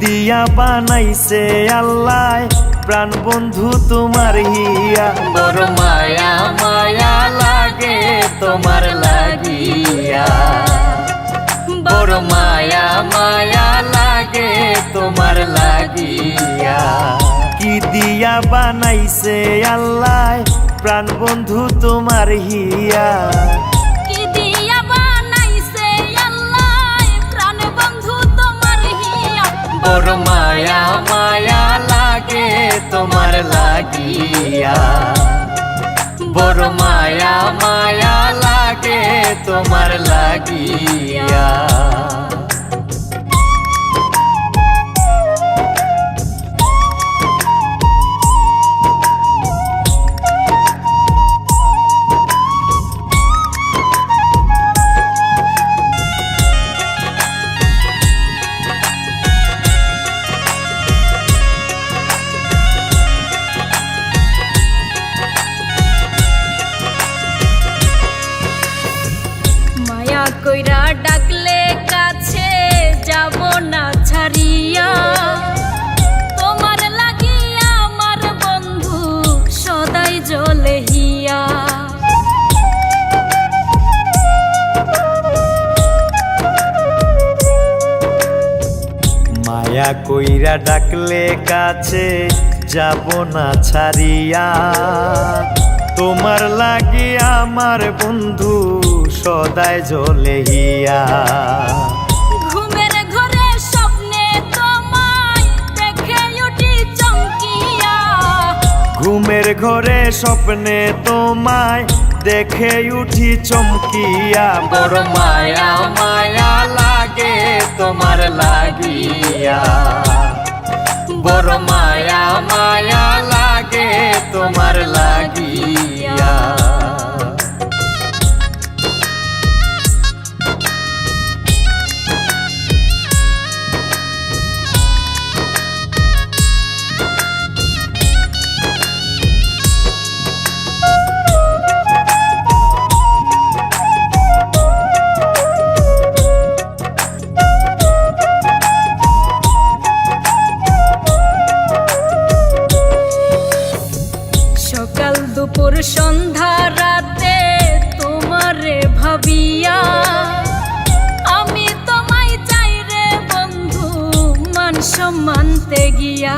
দিয়া বানাইছে আল্লাহ প্রাণ বন্ধু তোমার হিয়া। বড় মায়া মায়া লাগে তোমার লাগিয়া, বড় মায়া মায়া লাগে তোমার লাগিয়া। কি দিয়া বানাইছে আল্লাহ প্রাণ বন্ধু তোমার হিয়া। কি দিয়া বানাইছে আল্লাহ প্রাণ বন্ধু তোমার হিয়া। বড় মায়া মায়া লাগে তোমার লাগিয়া, বড় মায়া মায়া লাগে তোমার লাগিয়া। মায়া কইরা ডাকলে কাছে যাব না ছাড়িয়া, তোমার লাগিয়া আমার বন্ধু সদাই জ্বলে হিয়া। মায়া কইরা ডাকলে কাছে যাব না ছাড়িয়া, তোমার লাগি আমার বন্ধু সদাই জ্বলে হিয়া। ঘুমের ঘরে স্বপ্নে তোমায় দেখে উঠি চমকিয়া, ঘুমের ঘরে স্বপ্নে তোমায় দেখে উঠি চমকিয়া। বড় মায়া মায়া লাগে তোমার লাগিয়া, বড় মায়া মায়া লাগে তোমার লাগিয়া। সকাল দুপুর সন্ধ্যা রাতে তোমারে ভাবিয়া, আমি তোমায় চাই রে বন্ধু মান সম্মানতে গিয়া।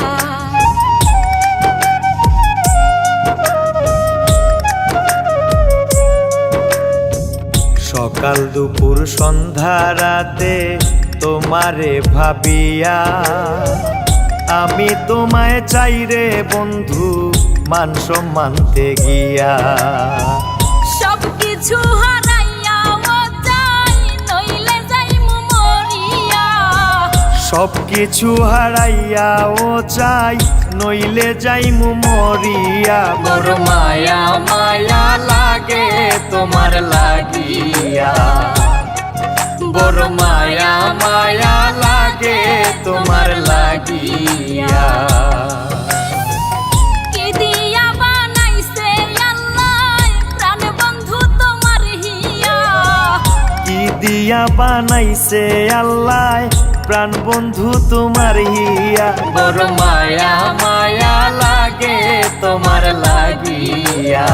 সকাল দুপুর সন্ধ্যা রাতে তোমারে ভাবিয়া, আমি তোমায় চাই রে বন্ধু মান সম্মানতে গিয়া। সব কিছু হারাইয়া ও চাই নইলে যাইমু মরিয়া, সব কিছু হারাইয়া ও চাই নইলে যাইমু মরিয়া। বড় মায়া মায়া লাগে তোমার লাগিয়া, বড় মায়া মায়া লাগে তোমার লাগিয়া। কি দিয়া বানাইছে আল্লাহ প্রাণ বন্ধু তোমার হিয়া। কি দিয়া বানাইছে আল্লাহ প্রাণ বন্ধু তোমার হিয়া। বড় মায়া মায়া লাগে তোমার লাগিয়া।